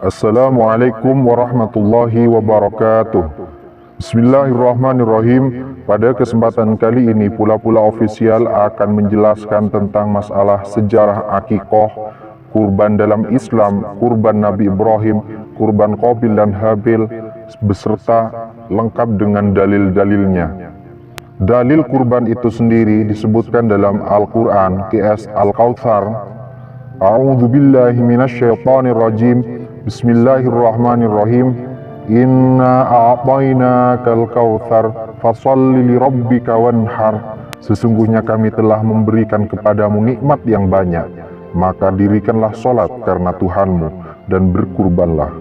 Assalamualaikum warahmatullahi wabarakatuh. Bismillahirrahmanirrahim. Pada kesempatan kali ini Pula-Pula Official akan menjelaskan tentang masalah sejarah akikoh, kurban dalam Islam, kurban Nabi Ibrahim, kurban Qabil dan Habil, beserta lengkap dengan dalil-dalilnya. Dalil kurban itu sendiri disebutkan dalam Al-Quran, QS Al-Kautsar. A'udzu billahi minasyaitonir rajim. Bismillahirrahmanirrahim. Inna a'tainakal kautsar fasholli lirabbika wanhar. Sesungguhnya kami telah memberikan kepadamu nikmat yang banyak, maka dirikanlah salat karena Tuhanmu dan berkurbanlah.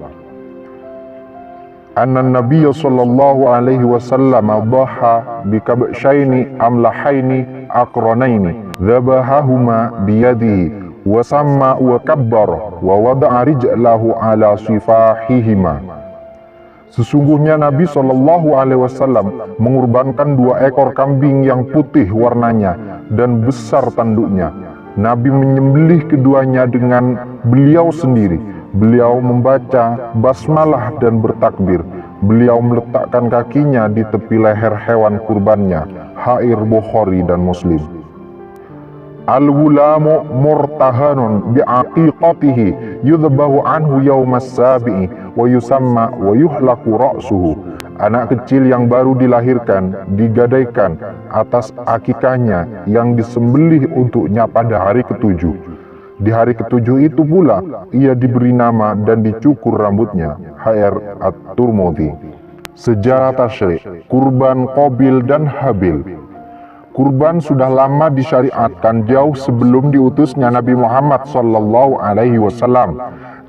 Anna Nabiy sallallahu alaihi wasallam dhaha bikabshaini amlahaini aqranaini dzabahahuma biyadihi wa samma wa kabbar wa wada'a rijlahu ala sifahihima. Sesungguhnya Nabi Shallallahu Alaihi Wasallam mengorbankan 2 ekor kambing yang putih warnanya dan besar tanduknya. Nabi menyembelih keduanya dengan beliau sendiri. Beliau membaca basmalah dan bertakbir. Beliau meletakkan kakinya di tepi leher hewan kurbannya. Hadits Bukhari dan Muslim. Al-gulamu murtahanun bi'aqiqatihi yudhbahu anhu yawmas sabi'i wa yusamma wa yuhlaku ra'suhu. Anak kecil yang baru dilahirkan digadaikan atas akikahnya yang disembelih untuknya pada hari ke-7. Di hari ke-7 itu pula ia diberi nama dan dicukur rambutnya. HR At-Tirmidzi. Sejarah tasyrik kurban Qabil dan Habil. Kurban sudah lama disyariatkan jauh sebelum diutusnya Nabi Muhammad Sallallahu Alaihi Wasallam.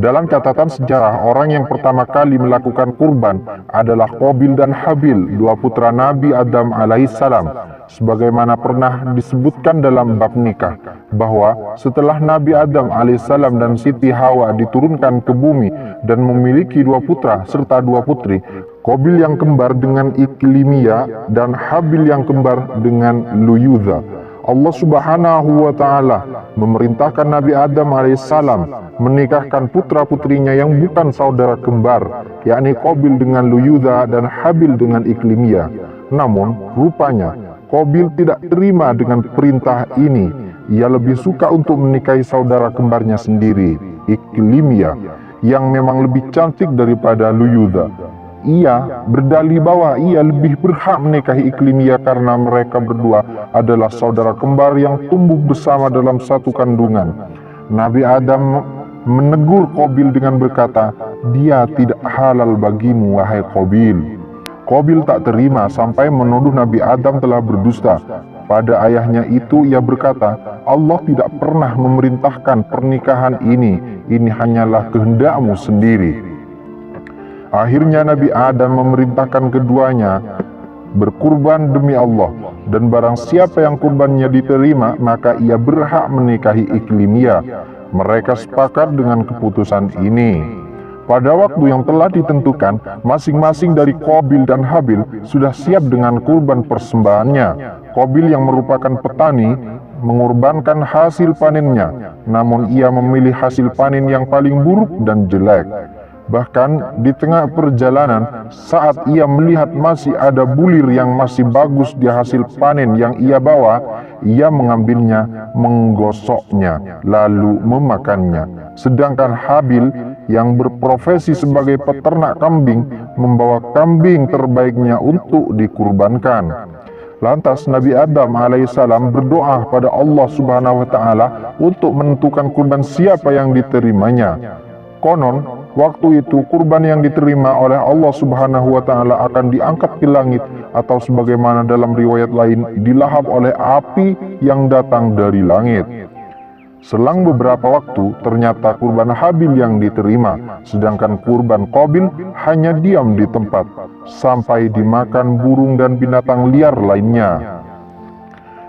Dalam catatan sejarah, orang yang pertama kali melakukan kurban adalah Qabil dan Habil, 2 putra Nabi Adam alaihissalam. Sebagaimana pernah disebutkan dalam bab nikah, bahwa setelah Nabi Adam alaihissalam dan Siti Hawa diturunkan ke bumi dan memiliki 2 putra serta 2 putri, Qabil yang kembar dengan Iklimia dan Habil yang kembar dengan Luyudha. Allah Subhanahu wa Ta'ala memerintahkan Nabi Adam alaihissalam menikahkan putra-putrinya yang bukan saudara kembar, yakni Qabil dengan Luyudha dan Habil dengan Iklimia. Namun rupanya Qabil tidak terima dengan perintah ini. Ia lebih suka untuk menikahi saudara kembarnya sendiri, Iklimia, yang memang lebih cantik daripada Luyudha. Ia berdalih bahwa ia lebih berhak menikahi Iklimia karena mereka berdua adalah saudara kembar yang tumbuh bersama dalam satu kandungan. Nabi Adam menegur Qabil dengan berkata, "Dia tidak halal bagimu, wahai Qabil." Qabil tak terima sampai menuduh Nabi Adam telah berdusta. Pada ayahnya itu ia berkata, "Allah tidak pernah memerintahkan pernikahan ini hanyalah kehendakmu sendiri." Akhirnya Nabi Adam memerintahkan keduanya berkurban demi Allah, dan barang siapa yang kurbannya diterima maka ia berhak menikahi Iklimia. Mereka sepakat dengan keputusan ini. Pada waktu yang telah ditentukan, masing-masing dari Qabil dan Habil sudah siap dengan kurban persembahannya. Qabil yang merupakan petani mengorbankan hasil panennya, namun ia memilih hasil panen yang paling buruk dan jelek. Bahkan di tengah perjalanan, saat ia melihat masih ada bulir yang masih bagus di hasil panen yang ia bawa, ia mengambilnya, menggosoknya, lalu memakannya. Sedangkan Habil yang berprofesi sebagai peternak kambing, membawa kambing terbaiknya untuk dikurbankan. Lantas Nabi Adam alaihissalam berdoa pada Allah Subhanahu wa Ta'ala untuk menentukan kurban siapa yang diterimanya. Konon waktu itu kurban yang diterima oleh Allah Subhanahu wa Ta'ala akan diangkat ke langit, atau sebagaimana dalam riwayat lain dilahap oleh api yang datang dari langit. Selang beberapa waktu ternyata kurban Habil yang diterima, sedangkan kurban Qabil hanya diam di tempat sampai dimakan burung dan binatang liar lainnya.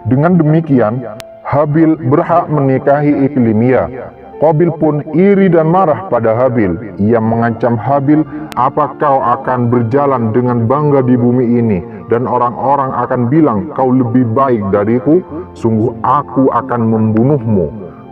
Dengan demikian Habil berhak menikahi Iklimia. Qabil pun iri dan marah pada Habil. Ia mengancam Habil, "Apa kau akan berjalan dengan bangga di bumi ini, dan orang-orang akan bilang kau lebih baik dariku? Sungguh aku akan membunuhmu."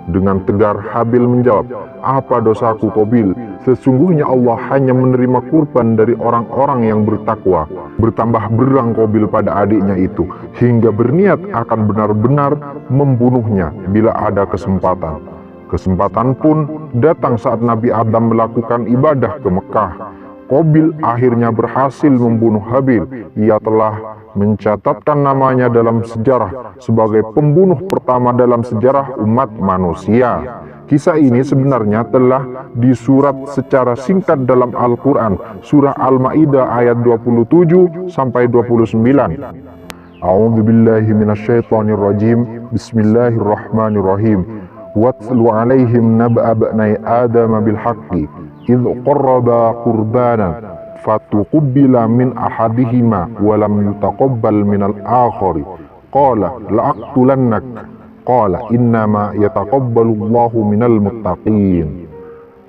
Dengan tegar Habil menjawab, "Apa dosaku Qabil? Sesungguhnya Allah hanya menerima kurban dari orang-orang yang bertakwa." Bertambah berang Qabil pada adiknya itu, hingga berniat akan benar-benar membunuhnya bila ada kesempatan. Kesempatan pun datang saat Nabi Adam melakukan ibadah ke Mekah. Qabil akhirnya berhasil membunuh Habil. Ia telah mencatatkan namanya dalam sejarah sebagai pembunuh pertama dalam sejarah umat manusia. Kisah ini sebenarnya telah disurat secara singkat dalam Al-Quran, surah Al-Ma'idah ayat 27 sampai 29. A'udzu billahi minasyaitonir rajim. Bismillahirrahmanirrahim. Watlu 'alaihim nab'a bani Adam bil haqqi idh qarraba qurbanan fatuqbila min ahadihima wa lam yutaqabbal minal akhari qala la'aqtulannak qala innama yataqabbalullahu minal muttaqin.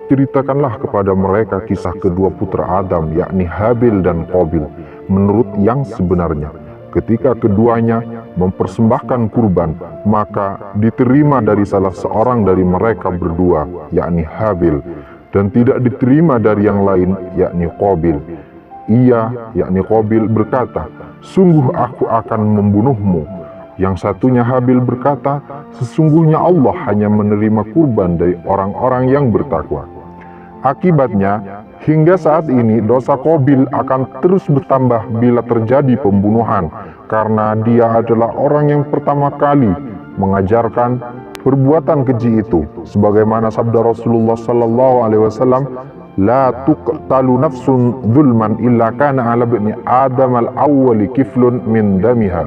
Ceritakanlah kepada mereka kisah kedua putra Adam, yakni Habil dan Qabil, menurut yang sebenarnya. Ketika keduanya mempersembahkan kurban, maka diterima dari salah seorang dari mereka berdua, yakni Habil, dan tidak diterima dari yang lain, yakni Qabil. Ia, yakni Qabil, berkata, "Sungguh aku akan membunuhmu." Yang satunya Habil berkata, "Sesungguhnya Allah hanya menerima kurban dari orang-orang yang bertakwa." Akibatnya, hingga saat ini dosa Qabil akan terus bertambah bila terjadi pembunuhan, karena dia adalah orang yang pertama kali mengajarkan perbuatan keji itu, sebagaimana sabda Rasulullah sallallahu alaihi wasallam, "La tuqtalu nafsun dzulman illa kana 'ala ibni Adam al-awwali kiflun min damiha."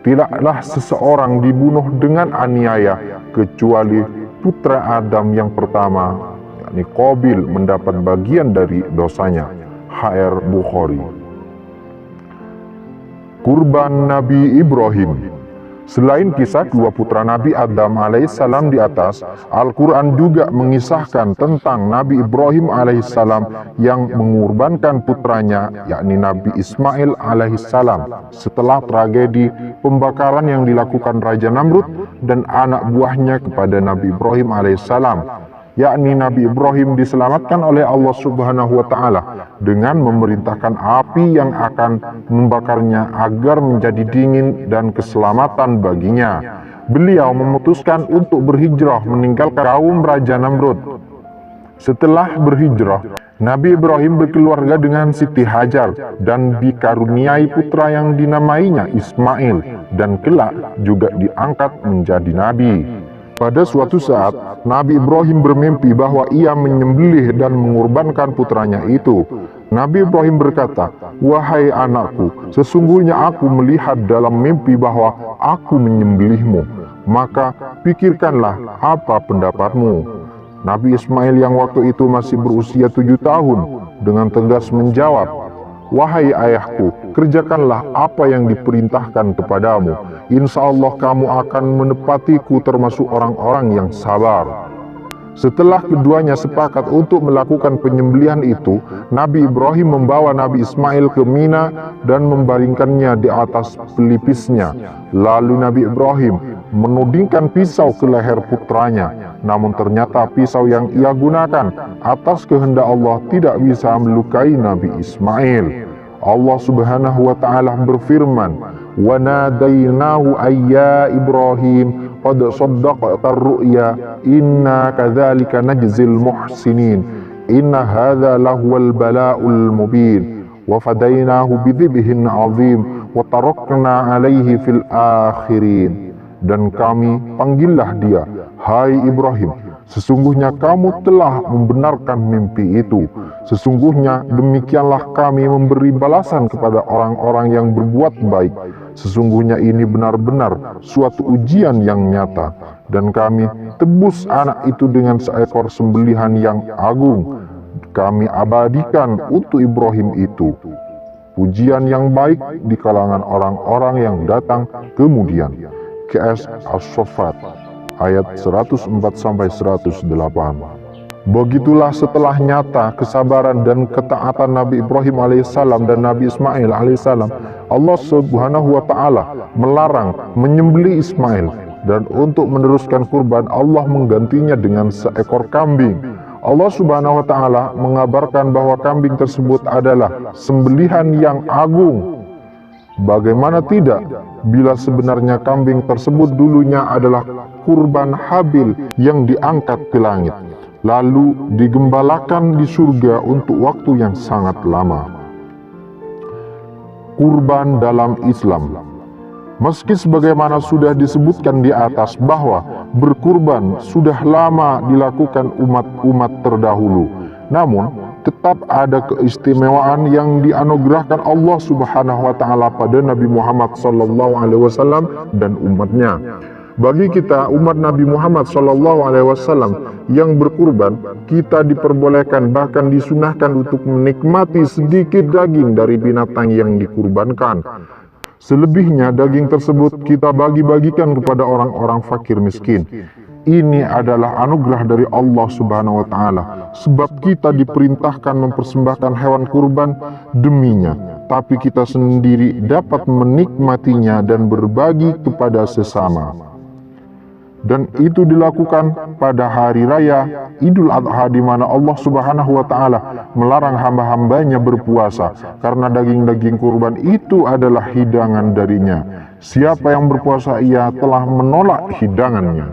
Tidaklah seseorang dibunuh dengan aniaya kecuali putra Adam yang pertama, yakni Qabil, mendapat bagian dari dosanya. HR Bukhari. Kurban Nabi Ibrahim. Selain kisah dua putra Nabi Adam alaihissalam di atas, Al-Quran juga mengisahkan tentang Nabi Ibrahim alaihissalam yang mengorbankan putranya, yakni Nabi Ismail alaihissalam, setelah tragedi pembakaran yang dilakukan Raja Namrud dan anak buahnya kepada Nabi Ibrahim alaihissalam. Yakni Nabi Ibrahim diselamatkan oleh Allah Subhanahu wa Ta'ala dengan memerintahkan api yang akan membakarnya agar menjadi dingin dan keselamatan baginya. Beliau memutuskan untuk berhijrah meninggalkan kaum Raja Namrud. Setelah berhijrah, Nabi Ibrahim berkeluarga dengan Siti Hajar dan dikaruniai putra yang dinamainya Ismail, dan kelak juga diangkat menjadi nabi. Pada suatu saat, Nabi Ibrahim bermimpi bahwa ia menyembelih dan mengorbankan putranya itu. Nabi Ibrahim berkata, "Wahai anakku, sesungguhnya aku melihat dalam mimpi bahwa aku menyembelihmu. Maka pikirkanlah apa pendapatmu." Nabi Ismail yang waktu itu masih berusia 7 tahun dengan tegas menjawab, "Wahai ayahku, kerjakanlah apa yang diperintahkan kepadamu. Insya Allah kamu akan menepatiku termasuk orang-orang yang sabar." Setelah keduanya sepakat untuk melakukan penyembelihan itu, Nabi Ibrahim membawa Nabi Ismail ke Mina dan membaringkannya di atas pelipisnya. Lalu Nabi Ibrahim menudingkan pisau ke leher putranya. Namun ternyata pisau yang ia gunakan atas kehendak Allah tidak bisa melukai Nabi Ismail. Allah Subhanahu wa Ta'ala berfirman, "Wa nadainahu ayya Ibrahim qad saddaqta ar-ru'ya inna kadzalika najzil muhsinin inna hadza lahuwal bala'ul mubin wa fadainahu bidhibhin 'azim wa tarakna 'alaihi fil akhirin." Dan kami panggillah dia, "Hai Ibrahim, sesungguhnya kamu telah membenarkan mimpi itu. Sesungguhnya demikianlah kami memberi balasan kepada orang-orang yang berbuat baik. Sesungguhnya ini benar-benar suatu ujian yang nyata. Dan kami tebus anak itu dengan seekor sembelihan yang agung. Kami abadikan untuk Ibrahim itu pujian yang baik di kalangan orang-orang yang datang kemudian." QS As-Saffat ayat 104-108. Begitulah setelah nyata kesabaran dan ketaatan Nabi Ibrahim alaihissalam dan Nabi Ismail alaihissalam, Allah Subhanahu wa Ta'ala melarang menyembelih Ismail dan untuk meneruskan kurban Allah menggantinya dengan seekor kambing. Allah Subhanahu wa Ta'ala mengabarkan bahwa kambing tersebut adalah sembelihan yang agung. Bagaimana tidak, bila sebenarnya kambing tersebut dulunya adalah kurban Habil yang diangkat ke langit, lalu digembalakan di surga untuk waktu yang sangat lama. Kurban dalam Islam. Meski sebagaimana sudah disebutkan di atas bahwa berkurban sudah lama dilakukan umat-umat terdahulu, namun tetap ada keistimewaan yang dianugerahkan Allah Subhanahu wa Ta'ala pada Nabi Muhammad SAW dan umatnya. Bagi kita umat Nabi Muhammad SAW yang berkurban, kita diperbolehkan bahkan disunahkan untuk menikmati sedikit daging dari binatang yang dikurbankan. Selebihnya daging tersebut kita bagi-bagikan kepada orang-orang fakir miskin. Ini adalah anugerah dari Allah Subhanahu wa Ta'ala, sebab kita diperintahkan mempersembahkan hewan kurban deminya, tapi kita sendiri dapat menikmatinya dan berbagi kepada sesama. Dan itu dilakukan pada hari raya Idul Adha, di mana Allah Subhanahu wa Ta'ala melarang hamba-hambanya berpuasa karena daging-daging kurban itu adalah hidangan darinya. Siapa yang berpuasa, ia telah menolak hidangannya.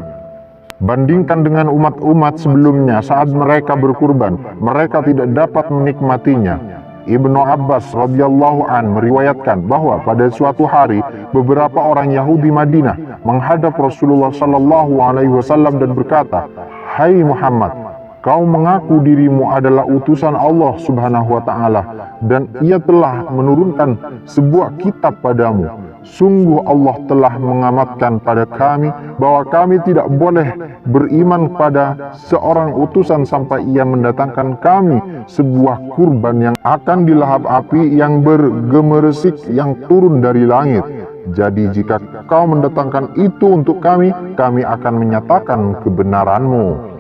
Bandingkan dengan umat-umat sebelumnya, saat mereka berkurban, mereka tidak dapat menikmatinya. Ibnu Abbas radhiyallahu an meriwayatkan bahwa pada suatu hari beberapa orang Yahudi Madinah menghadap Rasulullah sallallahu alaihi wasallam dan berkata, "Hai Muhammad, kau mengaku dirimu adalah utusan Allah Subhanahu wa Ta'ala dan ia telah menurunkan sebuah kitab padamu. Sungguh Allah telah mengamatkan pada kami bahwa kami tidak boleh beriman pada seorang utusan sampai ia mendatangkan kami sebuah kurban yang akan dilahap api yang bergemeresik yang turun dari langit. Jadi jika kau mendatangkan itu untuk kami, kami akan menyatakan kebenaranmu."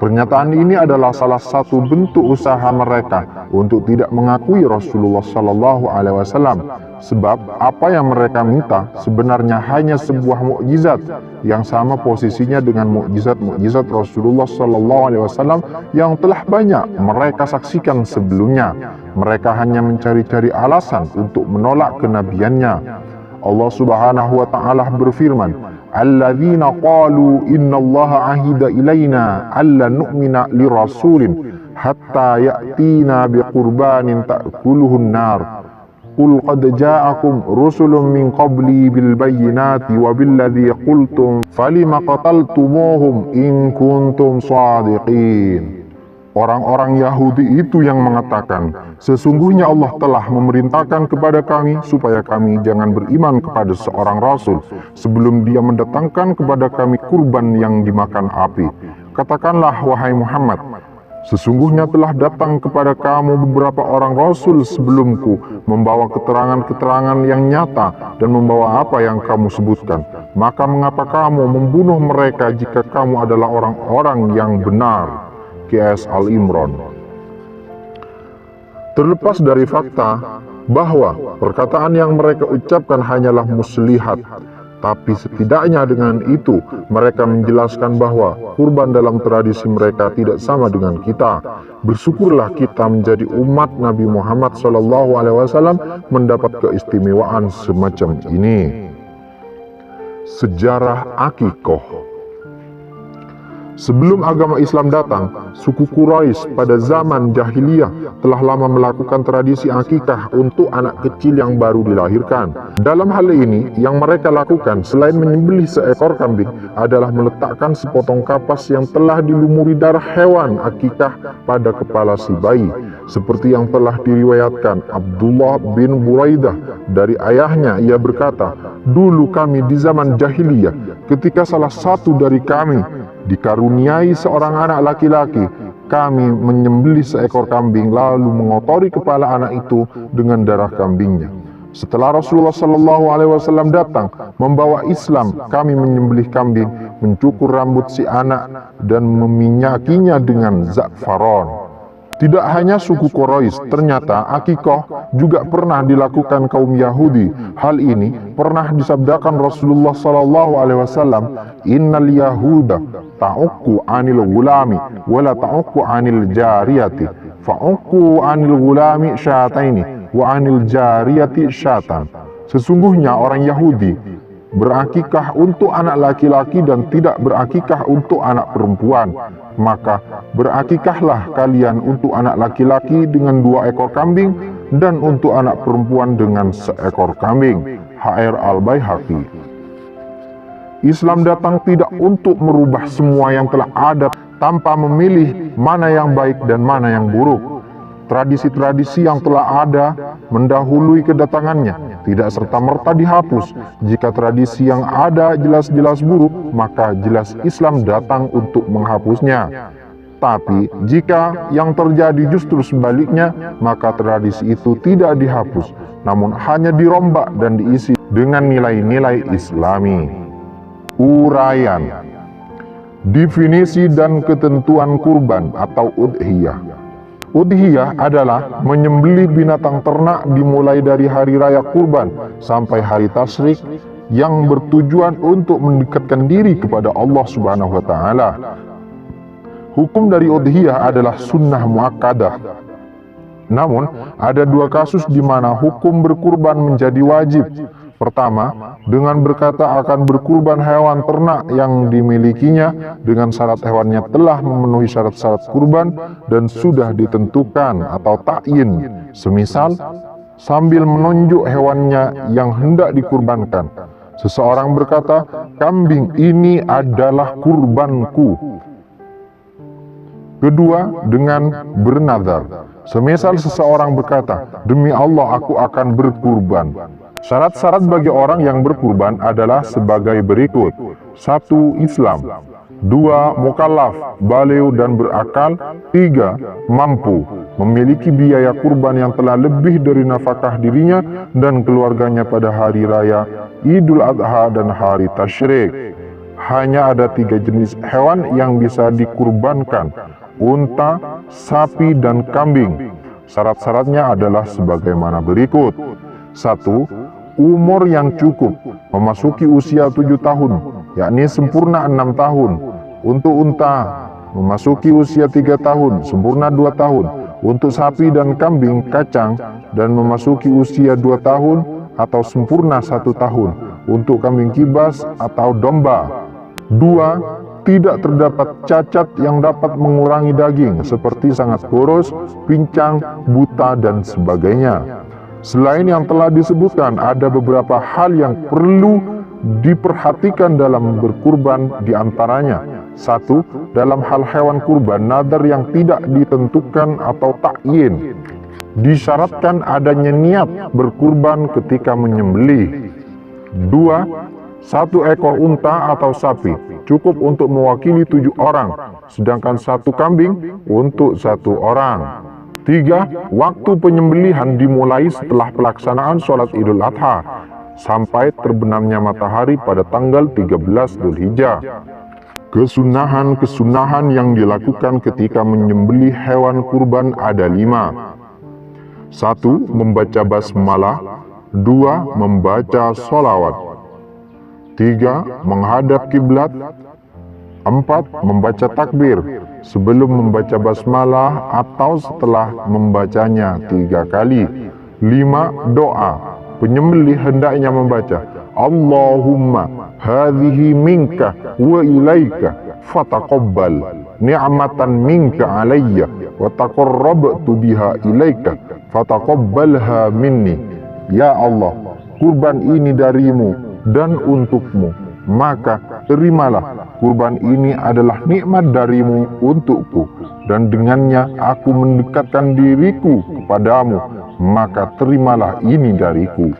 Pernyataan ini adalah salah satu bentuk usaha mereka untuk tidak mengakui Rasulullah Sallallahu Alaihi Wasallam, sebab apa yang mereka minta sebenarnya hanya sebuah mukjizat yang sama posisinya dengan mukjizat Rasulullah Sallallahu Alaihi Wasallam yang telah banyak mereka saksikan sebelumnya. Mereka hanya mencari-cari alasan untuk menolak kenabiannya. Allah Subhanahu wa Ta'ala berfirman, "Alladzina qalu innallaha ahida ilaina alla nu'mina lirasulin hatta ya'tina biqurbanin ta'kuluhun nar. Qul qad ja'akum rusulun min qabli bil bayyinati wa billadzi qultum falima qataltumuhum in kuntum shadiqin." Orang-orang Yahudi itu yang mengatakan, "Sesungguhnya Allah telah memerintahkan kepada kami supaya kami jangan beriman kepada seorang rasul sebelum dia mendatangkan kepada kami kurban yang dimakan api. Katakanlah, wahai Muhammad, sesungguhnya telah datang kepada kamu beberapa orang rasul sebelumku, membawa keterangan-keterangan yang nyata dan membawa apa yang kamu sebutkan. Maka mengapa kamu membunuh mereka jika kamu adalah orang-orang yang benar?" QS Al-Imran. Terlepas dari fakta bahwa perkataan yang mereka ucapkan hanyalah muslihat, tapi setidaknya dengan itu mereka menjelaskan bahwa kurban dalam tradisi mereka tidak sama dengan kita. Bersyukurlah kita menjadi umat Nabi Muhammad SAW mendapat keistimewaan semacam ini. Sejarah Akikoh. Sebelum agama Islam datang, suku Quraisy pada zaman jahiliyah telah lama melakukan tradisi akikah untuk anak kecil yang baru dilahirkan. Dalam hal ini, yang mereka lakukan selain menyembelih seekor kambing adalah meletakkan sepotong kapas yang telah dilumuri darah hewan akikah pada kepala si bayi. Seperti yang telah diriwayatkan Abdullah bin Buraidah dari ayahnya, ia berkata, "Dulu kami di zaman jahiliyah, ketika salah satu dari kami dikaruniai seorang anak laki-laki, kami menyembelih seekor kambing lalu mengotori kepala anak itu dengan darah kambingnya. Setelah Rasulullah SAW datang membawa Islam, kami menyembelih kambing, mencukur rambut si anak dan meminyakinya dengan za'faron." Tidak hanya suku Quraisy, ternyata akikah juga pernah dilakukan kaum Yahudi. Hal ini pernah disabdakan Rasulullah SAW, "Innal Yahuda ta'uqqu 'anil gulami wa la ta'uqqu 'anil jariyati, fa'uqqu 'anil gulami syataini wa 'anil jariyati syatan." Sesungguhnya orang Yahudi berakikah untuk anak laki-laki dan tidak berakikah untuk anak perempuan. Maka berakikahlah kalian untuk anak laki-laki dengan 2 ekor kambing dan untuk anak perempuan dengan 1 ekor kambing. HR Al-Baihaqi. Islam datang tidak untuk merubah semua yang telah ada tanpa memilih mana yang baik dan mana yang buruk. Tradisi-tradisi yang telah ada mendahului kedatangannya tidak serta-merta dihapus. Jika tradisi yang ada jelas-jelas buruk, maka jelas Islam datang untuk menghapusnya. Tapi jika yang terjadi justru sebaliknya, maka tradisi itu tidak dihapus, namun hanya dirombak dan diisi dengan nilai-nilai Islami. Uraian, definisi dan ketentuan kurban atau udhiyah. Udhiyah adalah menyembelih binatang ternak dimulai dari hari raya kurban sampai hari tasyrik yang bertujuan untuk mendekatkan diri kepada Allah Subhanahu wa taala. Hukum dari udhiyah adalah sunnah muakkadah. Namun, ada 2 kasus di mana hukum berkurban menjadi wajib. Pertama, dengan berkata akan berkurban hewan ternak yang dimilikinya dengan syarat hewannya telah memenuhi syarat-syarat kurban dan sudah ditentukan atau ta'yin. Semisal, sambil menunjuk hewannya yang hendak dikurbankan. Seseorang berkata, "Kambing ini adalah kurbanku." Kedua, dengan bernazar. Semisal seseorang berkata, "Demi Allah aku akan berkurban." Syarat-syarat bagi orang yang berkurban adalah sebagai berikut. 1. Islam. 2. Mukallaf, baligh dan berakal. 3. Mampu, memiliki biaya kurban yang telah lebih dari nafkah dirinya dan keluarganya pada hari raya Idul Adha dan hari tasyrik. Hanya ada 3 jenis hewan yang bisa dikurbankan: unta, sapi, dan kambing. Syarat-syaratnya adalah sebagaimana berikut. 1. Umur yang cukup, memasuki usia 7 tahun, yakni sempurna 6 tahun. Untuk unta, memasuki usia 3 tahun, sempurna 2 tahun. Untuk sapi dan kambing kacang, dan memasuki usia 2 tahun atau sempurna 1 tahun. Untuk kambing kibas atau domba. 2. Tidak terdapat cacat yang dapat mengurangi daging, seperti sangat kurus, pincang, buta, dan sebagainya. Selain yang telah disebutkan, ada beberapa hal yang perlu diperhatikan dalam berkurban, diantaranya: 1. Dalam hal hewan kurban, nadar yang tidak ditentukan atau ta'yin. Disyaratkan adanya niat berkurban ketika menyembelih. 2. 1 ekor unta atau sapi cukup untuk mewakili 7 orang, sedangkan 1 kambing untuk 1 orang. 3. Waktu penyembelihan dimulai setelah pelaksanaan sholat Idul Adha sampai terbenamnya matahari pada tanggal 13 Dzulhijjah. Kesunahan-kesunahan yang dilakukan ketika menyembelih hewan kurban ada 5. 1. Membaca basmalah. 2. Membaca sholawat. 3. Menghadap kiblat. 4. Membaca takbir sebelum membaca basmalah atau setelah membacanya 3 kali. 5. Doa. Penyembelih hendaknya membaca, "Allahumma hadhihi minka wa ilaika fataqabbal ni'matan minka alayya wa taqarrabtu biha ilaika fataqabbalha minni." Ya Allah, kurban ini darimu dan untukmu, maka terimalah kurban ini adalah nikmat darimu untukku, dan dengannya aku mendekatkan diriku kepadamu, maka terimalah ini dariku.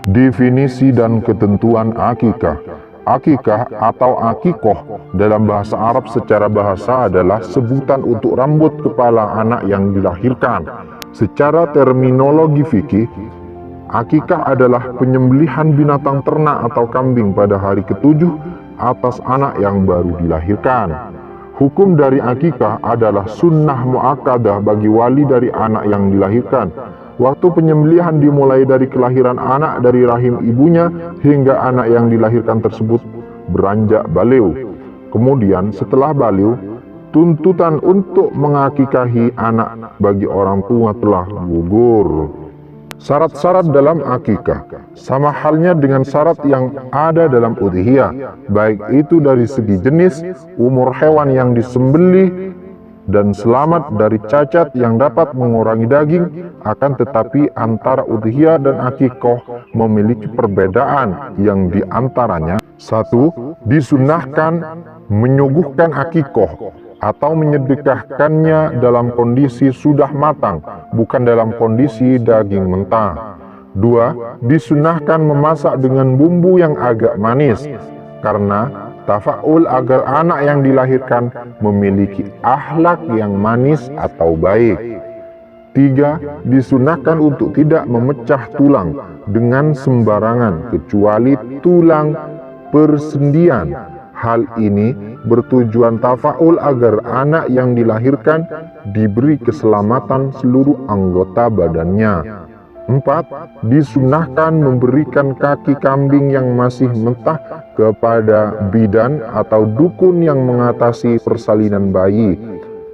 Definisi dan ketentuan akikah. Akikah atau akikoh dalam bahasa Arab secara bahasa adalah sebutan untuk rambut kepala anak yang dilahirkan. Secara terminologi fikih, akikah adalah penyembelihan binatang ternak atau kambing pada hari ke-7 atas anak yang baru dilahirkan. Hukum dari akikah adalah sunnah muakkadah bagi wali dari anak yang dilahirkan. Waktu penyembelihan dimulai dari kelahiran anak dari rahim ibunya hingga anak yang dilahirkan tersebut beranjak balighh. Kemudian setelah balighh, tuntutan untuk mengakikahi anak bagi orang tua telah gugur. Syarat-syarat dalam akikah sama halnya dengan syarat yang ada dalam udhiyah, baik itu dari segi jenis, umur hewan yang disembelih, dan selamat dari cacat yang dapat mengurangi daging. Akan tetapi antara udhiyah dan akikah memiliki perbedaan yang diantaranya: 1. Disunnahkan menyuguhkan akikah atau menyedekahkannya dalam kondisi sudah matang, bukan dalam kondisi daging mentah. 2. Disunnahkan memasak dengan bumbu yang agak manis, karena tafaul agar anak yang dilahirkan memiliki akhlak yang manis atau baik. 3. Disunnahkan untuk tidak memecah tulang dengan sembarangan, kecuali tulang persendian. Hal ini bertujuan tafaul agar anak yang dilahirkan diberi keselamatan seluruh anggota badannya. 4. Disunnahkan memberikan kaki kambing yang masih mentah kepada bidan atau dukun yang mengatasi persalinan bayi.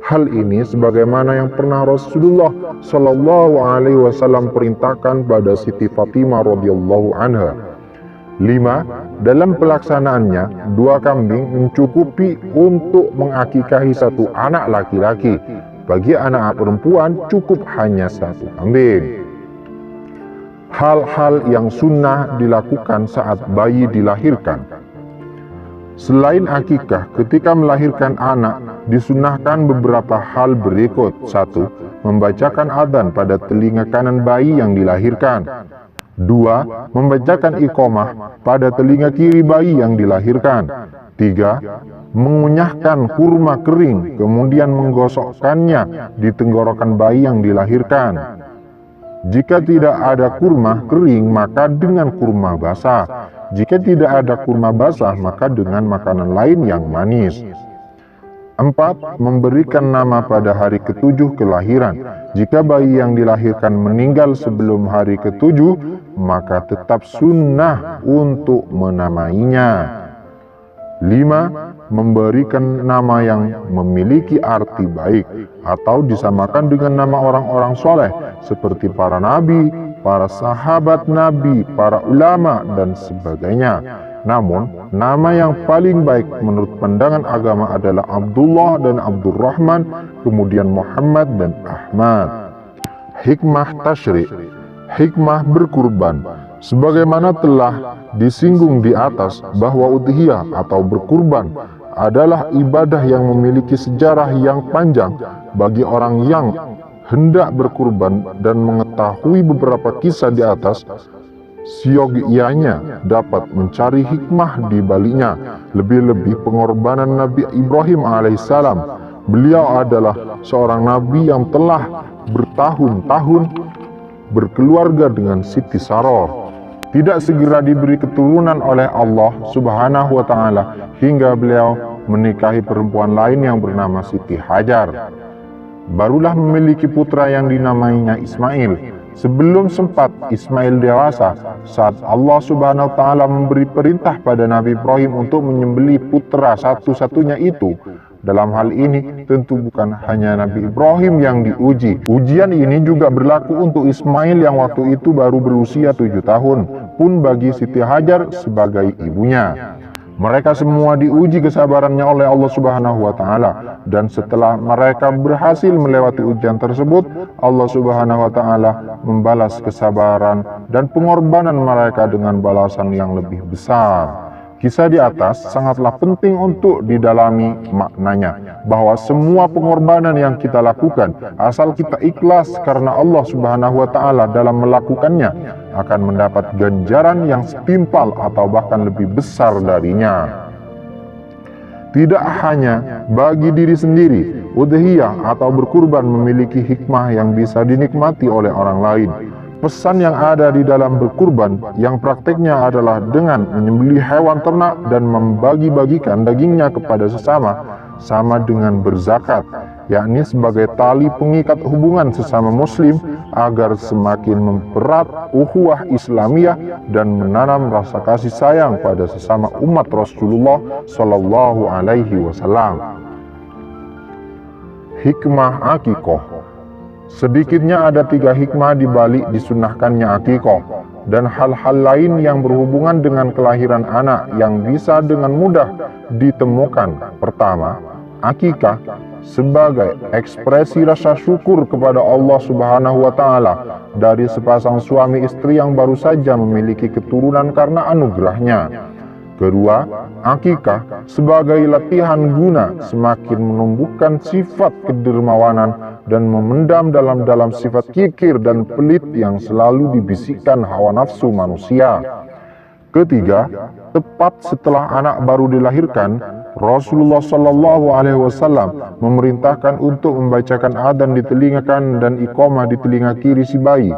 Hal ini sebagaimana yang pernah Rasulullah SAW perintahkan pada Siti Fatimah radhiyallahu anha. 5. Dalam pelaksanaannya, 2 kambing mencukupi untuk mengakikahi 1 anak laki-laki. Bagi anak perempuan cukup hanya 1 kambing. Hal-hal yang sunnah dilakukan saat bayi dilahirkan. Selain akikah, ketika melahirkan anak, disunnahkan beberapa hal berikut. 1. Membacakan adzan pada telinga kanan bayi yang dilahirkan. 2. Membacakan iqamah pada telinga kiri bayi yang dilahirkan. 3. Mengunyahkan kurma kering, kemudian menggosokkannya di tenggorokan bayi yang dilahirkan. Jika tidak ada kurma kering, maka dengan kurma basah. Jika tidak ada kurma basah, maka dengan makanan lain yang manis. 4. Memberikan nama pada hari ke-7 kelahiran. Jika bayi yang dilahirkan meninggal sebelum hari ke-7, maka tetap sunnah untuk menamainya. 5. Memberikan nama yang memiliki arti baik atau disamakan dengan nama orang-orang soleh seperti para nabi, para sahabat nabi, para ulama, dan sebagainya. Namun, nama yang paling baik menurut pandangan agama adalah Abdullah dan Abdurrahman, kemudian Muhammad dan Ahmad. Hikmah tasyri', hikmah berkurban. Sebagaimana telah disinggung di atas bahwa udhiyah atau berkurban adalah ibadah yang memiliki sejarah yang panjang. Bagi orang yang hendak berkurban dan mengetahui beberapa kisah di atas, siogianya dapat mencari hikmah di baliknya. Lebih-lebih pengorbanan Nabi Ibrahim alaihissalam. Beliau adalah seorang nabi yang telah bertahun-tahun berkeluarga dengan Siti Sarah. Tidak segera diberi keturunan oleh Allah Subhanahu wa Ta'ala hingga beliau menikahi perempuan lain yang bernama Siti Hajar. Barulah memiliki putra yang dinamainya Ismail. Sebelum sempat Ismail dewasa, saat Allah Subhanahu wa Ta'ala memberi perintah pada Nabi Ibrahim untuk menyembelih putra satu-satunya itu, dalam hal ini tentu bukan hanya Nabi Ibrahim yang diuji. Ujian ini juga berlaku untuk Ismail yang waktu itu baru berusia 7 tahun, pun bagi Siti Hajar sebagai ibunya. Mereka semua diuji kesabarannya oleh Allah Subhanahu wa Ta'ala, dan setelah mereka berhasil melewati ujian tersebut, Allah Subhanahu wa Ta'ala membalas kesabaran dan pengorbanan mereka dengan balasan yang lebih besar. Kisah di atas sangatlah penting untuk didalami maknanya, bahwa semua pengorbanan yang kita lakukan, asal kita ikhlas karena Allah Subhanahu wa Ta'ala dalam melakukannya, akan mendapat ganjaran yang setimpal atau bahkan lebih besar darinya. Tidak hanya bagi diri sendiri, udhiyah atau berkurban memiliki hikmah yang bisa dinikmati oleh orang lain. Pesan yang ada di dalam berkurban yang prakteknya adalah dengan menyembelih hewan ternak dan membagi-bagikan dagingnya kepada sesama, sama dengan berzakat, yakni sebagai tali pengikat hubungan sesama muslim agar semakin mempererat ukhuwah Islamiyah dan menanam rasa kasih sayang pada sesama umat Rasulullah Shallallahu Alaihi Wasallam. Hikmah akikoh. Sedikitnya ada 3 hikmah di balik disunahkannya akikoh dan hal-hal lain yang berhubungan dengan kelahiran anak yang bisa dengan mudah ditemukan. Pertama, akikah sebagai ekspresi rasa syukur kepada Allah Subhanahu wa Ta'ala dari sepasang suami istri yang baru saja memiliki keturunan karena anugerahnya. Kedua, akikah sebagai latihan guna semakin menumbuhkan sifat kedermawanan dan memendam dalam sifat kikir dan pelit yang selalu dibisikkan hawa nafsu manusia. Ketiga, tepat setelah anak baru dilahirkan, Rasulullah Shallallahu Alaihi Wasallam memerintahkan untuk membacakan adzan di telinga kanan dan iqamah di telinga kiri si bayi.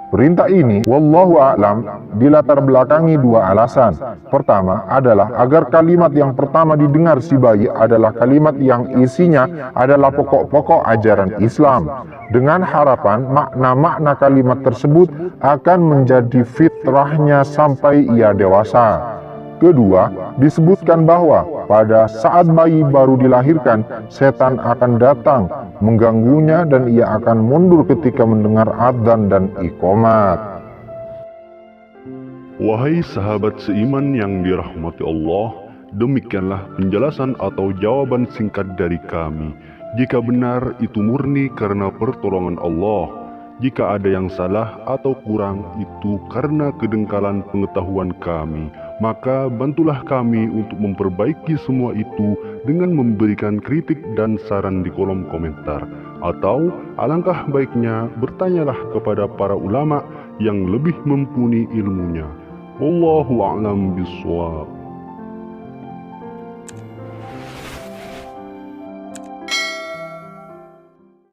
Perintah ini, wallahu a'lam, dilatar belakangi 2 alasan. Pertama adalah agar kalimat yang pertama didengar si bayi adalah kalimat yang isinya adalah pokok-pokok ajaran Islam, dengan harapan makna-makna kalimat tersebut akan menjadi fitrahnya sampai ia dewasa. Kedua, disebutkan bahwa pada saat bayi baru dilahirkan, setan akan datang mengganggunya dan ia akan mundur ketika mendengar adzan dan iqamat. Wahai sahabat seiman yang dirahmati Allah, demikianlah penjelasan atau jawaban singkat dari kami. Jika benar itu murni karena pertolongan Allah. Jika ada yang salah atau kurang itu karena kedengkalan pengetahuan kami, maka bantulah kami untuk memperbaiki semua itu dengan memberikan kritik dan saran di kolom komentar. Atau alangkah baiknya bertanyalah kepada para ulama yang lebih mumpuni ilmunya. Wallahu a'lam bishawab.